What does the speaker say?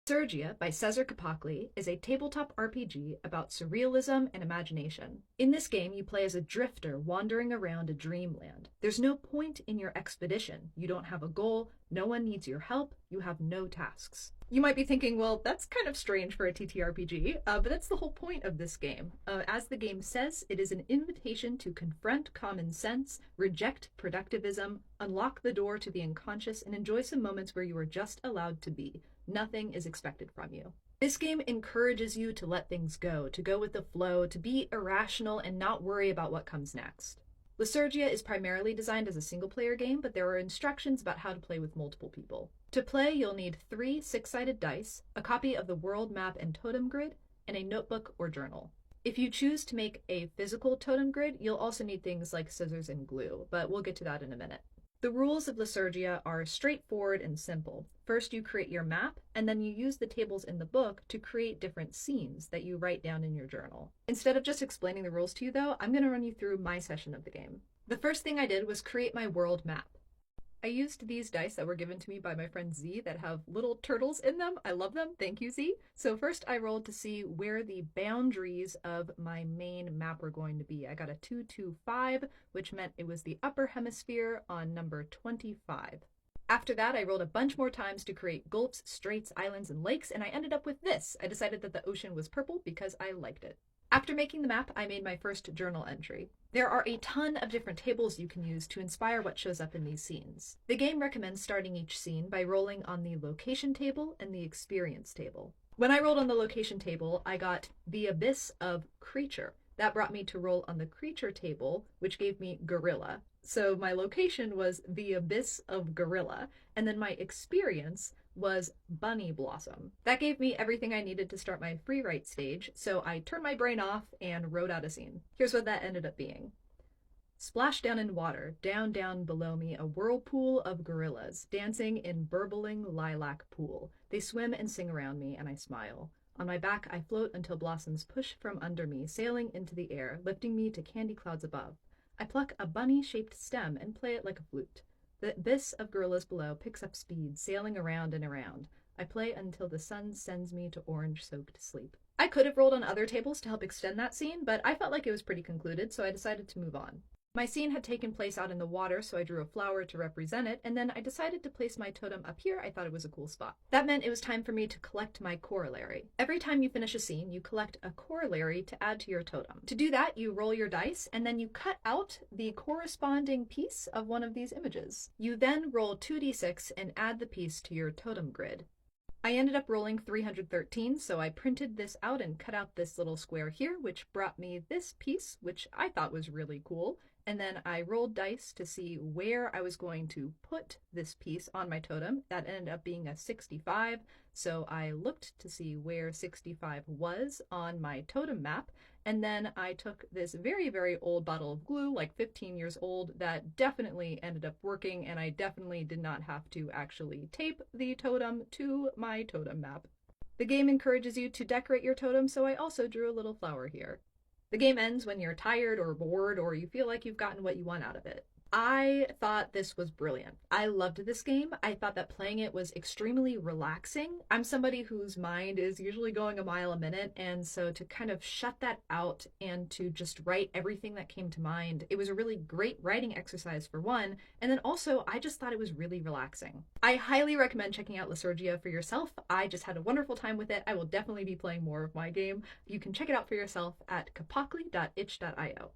LISERGIA by Cesar Capocli is a tabletop RPG about surrealism and imagination. In this game, you play as a drifter wandering around a dreamland. There's no point in your expedition. You don't have a goal, no one needs your help, you have no tasks. You might be thinking, well, that's kind of strange for a TTRPG, but that's the whole point of this game. As the game says, it is an invitation to confront common sense, reject productivism, unlock the door to the unconscious, and enjoy some moments where you are just allowed to be. Nothing is expected from you. This game encourages you to let things go, to go with the flow, to be irrational and not worry about what comes next. LISERGIA is primarily designed as a single-player game, but there are instructions about how to play with multiple people. To play, you'll need 3 6-sided dice, a copy of the world map and totem grid, and a notebook or journal. If you choose to make a physical totem grid, you'll also need things like scissors and glue, but we'll get to that in a minute. The rules of LISERGIA are straightforward and simple. First, you create your map, and then you use the tables in the book to create different scenes that you write down in your journal. Instead of just explaining the rules to you, though, I'm going to run you through my session of the game. The first thing I did was create my world map. I used these dice that were given to me by my friend Z that have little turtles in them. I love them. Thank you, Z. So first I rolled to see where the boundaries of my main map were going to be. I got a 2-2-5, which meant it was the upper hemisphere on number 25. After that, I rolled a bunch more times to create gulfs, straits, islands, and lakes, and I ended up with this. I decided that the ocean was purple because I liked it. After making the map, I made my first journal entry. There are a ton of different tables you can use to inspire what shows up in these scenes. The game recommends starting each scene by rolling on the location table and the experience table. When I rolled on the location table, I got the abyss of creature. That brought me to roll on the creature table, which gave me gorilla. So my location was the abyss of gorilla, and then my experience was bunny blossom. That gave me everything I needed to start my free write stage, so I turned my brain off and wrote out a scene. Here's what that ended up being. Splash down in water, down, down below me, a whirlpool of gorillas, dancing in burbling lilac pool. They swim and sing around me, and I smile. On my back, I float until blossoms push from under me, sailing into the air, lifting me to candy clouds above. I pluck a bunny-shaped stem and play it like a flute. The abyss of gorillas below picks up speed, sailing around and around. I play until the sun sends me to orange-soaked sleep. I could have rolled on other tables to help extend that scene, but I felt like it was pretty concluded, so I decided to move on. My scene had taken place out in the water, so I drew a flower to represent it, and then I decided to place my totem up here. I thought it was a cool spot. That meant it was time for me to collect my corollary. Every time you finish a scene, you collect a corollary to add to your totem. To do that, you roll your dice, and then you cut out the corresponding piece of one of these images. You then roll 2d6 and add the piece to your totem grid. I ended up rolling 313, so I printed this out and cut out this little square here, which brought me this piece, which I thought was really cool. And then I rolled dice to see where I was going to put this piece on my totem. That ended up being a 65, so I looked to see where 65 was on my totem map, and then I took this very, very old bottle of glue, like 15 years old, that definitely ended up working, and I definitely did not have to actually tape the totem to my totem map. The game encourages you to decorate your totem, so I also drew a little flower here. The game ends when you're tired or bored or you feel like you've gotten what you want out of it. I thought this was brilliant. I loved this game. I thought that playing it was extremely relaxing. I'm somebody whose mind is usually going a mile a minute, and so to kind of shut that out and to just write everything that came to mind, it was a really great writing exercise for one, and then also I just thought it was really relaxing. I highly recommend checking out LISERGIA for yourself. I just had a wonderful time with it. I will definitely be playing more of my game. You can check it out for yourself at capocli.itch.io.